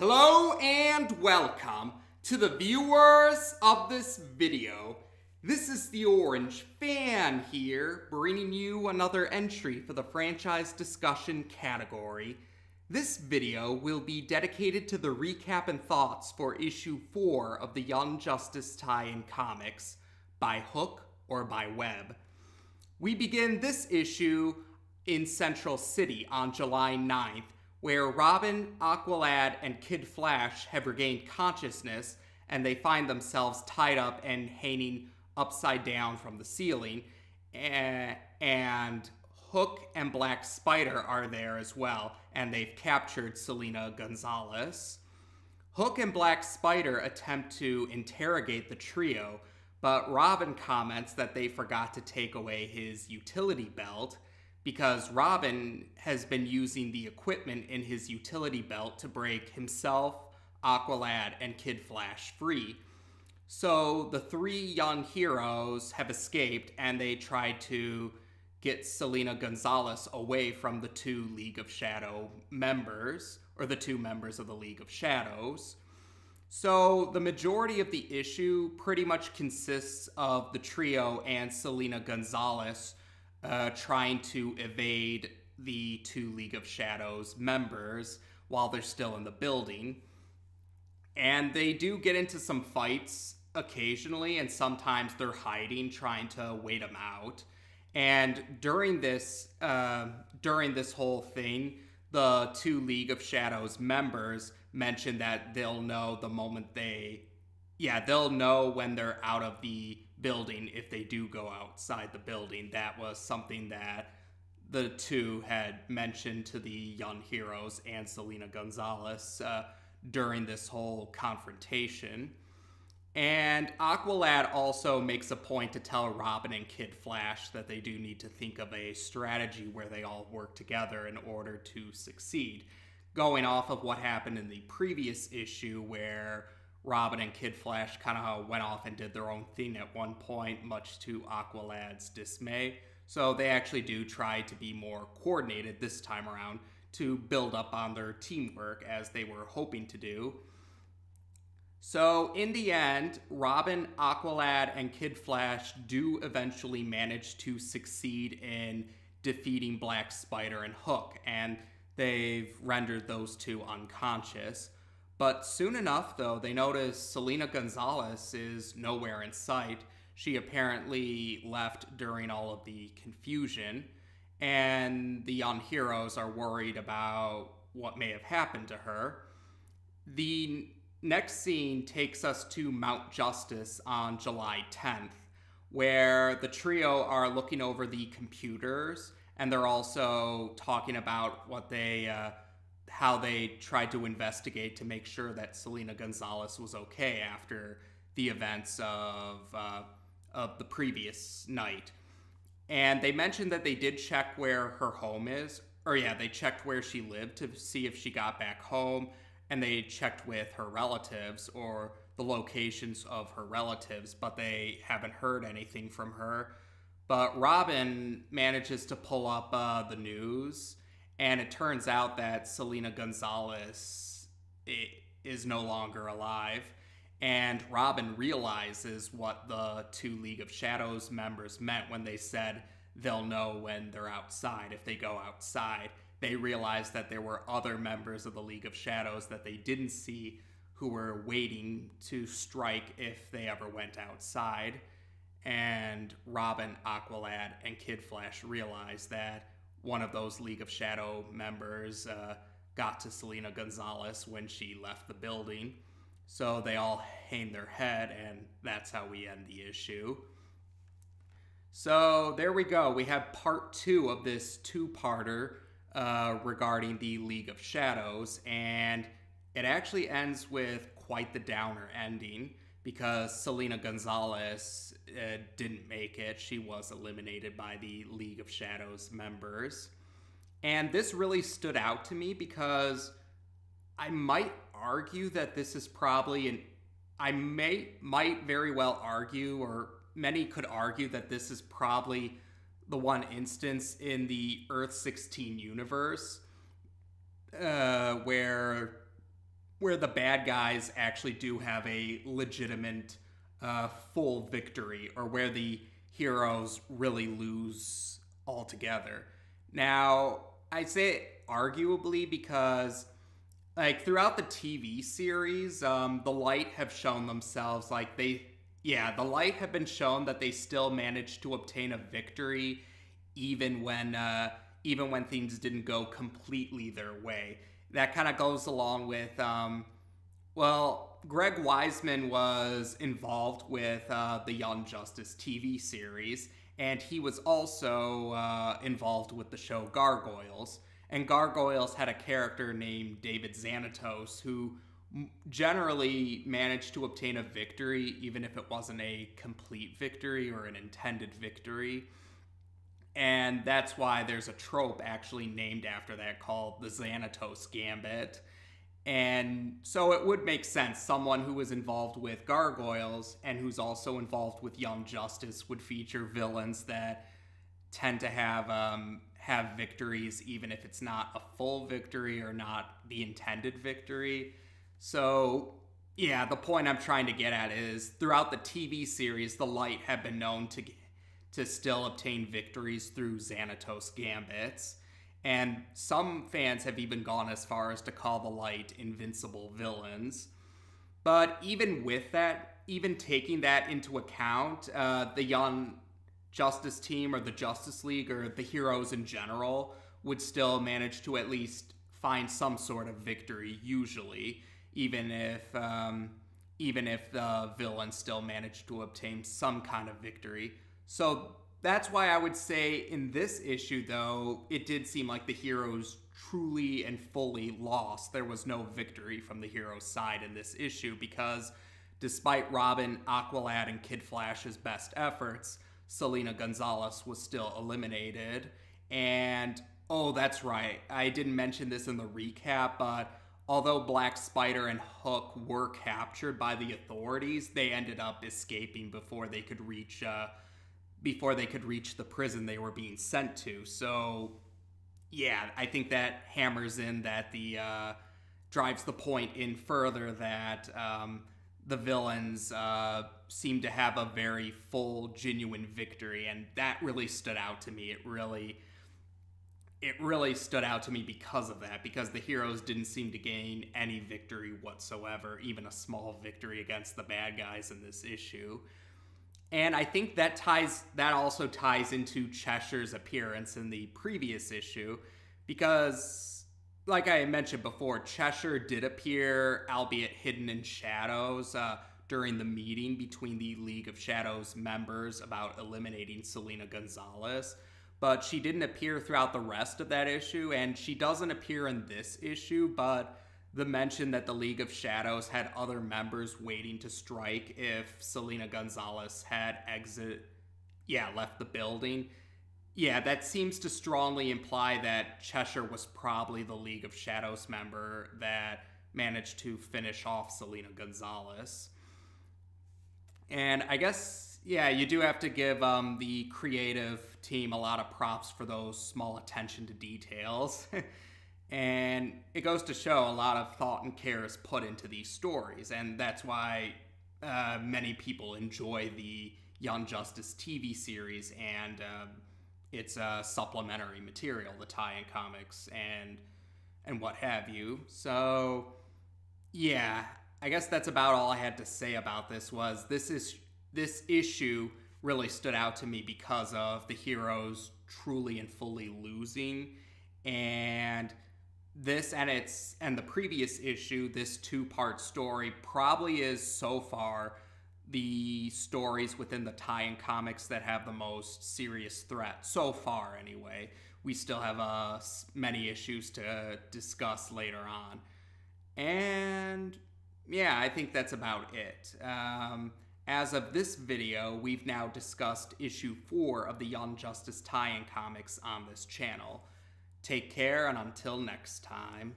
Hello and welcome to the viewers of this video. This is the Orange Fan here, bringing you another entry for the franchise discussion category. This video will be dedicated to the recap and thoughts for issue 4 of the Young Justice tie-in comics, by hook or by web. We begin this issue in Central City on July 9th, where Robin, Aqualad, and Kid Flash have regained consciousness, and they find themselves tied up and hanging upside down from the ceiling, and Hook and Black Spider are there as well, and they've captured Selena Gonzalez. Hook and Black Spider attempt to interrogate the trio, but Robin comments that they forgot to take away his utility belt, because Robin has been using the equipment in his utility belt to break himself, Aqualad, and Kid Flash free. So the three young heroes have escaped, and they try to get Selena Gonzales away from the two League of Shadow members, or the two members of the League of Shadows. So the majority of the issue pretty much consists of the trio and Selena Gonzales trying to evade the two League of Shadows members while they're still in the building. And they do get into some fights occasionally, and sometimes they're hiding, trying to wait them out. And during this whole thing, the two League of Shadows members mention that they'll know the moment they'll know when they're out of the building if they do go outside the building. That was something that the two had mentioned to the young heroes and Selena Gonzales during this whole confrontation. And Aqualad also makes a point to tell Robin and Kid Flash that they do need to think of a strategy where they all work together in order to succeed, going off of what happened in the previous issue where Robin and Kid Flash kind of went off and did their own thing at one point, much to Aqualad's dismay. So they actually do try to be more coordinated this time around to build up on their teamwork as they were hoping to do. So in the end, Robin, Aqualad, and Kid Flash do eventually manage to succeed in defeating Black Spider and Hook, and they've rendered those two unconscious. But soon enough, though, they notice Selena Gonzales is nowhere in sight. She apparently left during all of the confusion, and the young heroes are worried about what may have happened to her. The next scene takes us to Mount Justice on July 10th, where the trio are looking over the computers, and they're also talking about how they tried to investigate to make sure that Selena Gonzales was okay after the events of the previous night. And they mentioned that they did check where her home is, they checked where she lived to see if she got back home, and they checked with her relatives or the locations of her relatives, but they haven't heard anything from her. But Robin manages to pull up the news, and it turns out that Selena Gonzales is no longer alive. And Robin realizes what the two League of Shadows members meant when they said they'll know when they're outside, if they go outside. They realized that there were other members of the League of Shadows that they didn't see who were waiting to strike if they ever went outside. And Robin, Aqualad, and Kid Flash realized that one of those League of Shadow members got to Selena Gonzales when she left the building. So they all hang their head, and that's how we end the issue. So there we go. We have part 2 of this two-parter regarding the League of Shadows, and it actually ends with quite the downer ending, because Selena Gonzales didn't make it. She was eliminated by the League of Shadows members. And this really stood out to me because I might argue that this is probably might very well argue, or many could argue, that this is probably the one instance in the Earth 16 universe where where the bad guys actually do have a legitimate full victory, or where the heroes really lose altogether. Now, I say arguably because, like, throughout the TV series, the Light have shown themselves, like, the Light have been shown that they still managed to obtain a victory even when things didn't go completely their way. That kind of goes along with, Greg Weisman was involved with the Young Justice TV series, and he was also involved with the show Gargoyles. And Gargoyles had a character named David Xanatos who generally managed to obtain a victory, even if it wasn't a complete victory or an intended victory. And that's why there's a trope actually named after that called the Xanatos Gambit. And so it would make sense someone who was involved with Gargoyles and who's also involved with Young Justice would feature villains that tend to have victories, even if it's not a full victory or not the intended victory. So, yeah, the point I'm trying to get at is throughout the TV series, the Light have been known to still obtain victories through Xanatos Gambits. And some fans have even gone as far as to call the Light invincible villains. But even with that, even taking that into account, the Young Justice team or the Justice League or the heroes in general would still manage to at least find some sort of victory, usually, even if the villains still managed to obtain some kind of victory. So that's why I would say in this issue, though, it did seem like the heroes truly and fully lost. There was no victory from the heroes' side in this issue because despite Robin, Aqualad, and Kid Flash's best efforts, Selena Gonzales was still eliminated. And, oh, that's right, I didn't mention this in the recap, but although Black Spider and Hook were captured by the authorities, they ended up escaping before they could reach the prison they were being sent to. So, yeah, I think that hammers in that drives the point in further that the villains seem to have a very full, genuine victory, and that really stood out to me. It really stood out to me because of that, because the heroes didn't seem to gain any victory whatsoever, even a small victory against the bad guys in this issue. And I think that also ties into Cheshire's appearance in the previous issue, because, like I mentioned before, Cheshire did appear, albeit hidden in shadows, during the meeting between the League of Shadows members about eliminating Selena Gonzalez. But she didn't appear throughout the rest of that issue, and she doesn't appear in this issue, but the mention that the League of Shadows had other members waiting to strike if Selena Gonzalez had left the building. Yeah, that seems to strongly imply that Cheshire was probably the League of Shadows member that managed to finish off Selena Gonzalez. And I guess, yeah, you do have to give the creative team a lot of props for those small attention to details. And it goes to show a lot of thought and care is put into these stories, and that's why many people enjoy the Young Justice TV series and its supplementary material, the tie-in comics and what have you. So, yeah, I guess that's about all I had to say about this. This issue really stood out to me because of the heroes truly and fully losing, and this and the previous issue, this two-part story, probably is so far the stories within the tie-in comics that have the most serious threat. So far, anyway. We still have many issues to discuss later on. And yeah, I think that's about it. As of this video, we've now discussed issue 4 of the Young Justice tie-in comics on this channel. Take care, and until next time.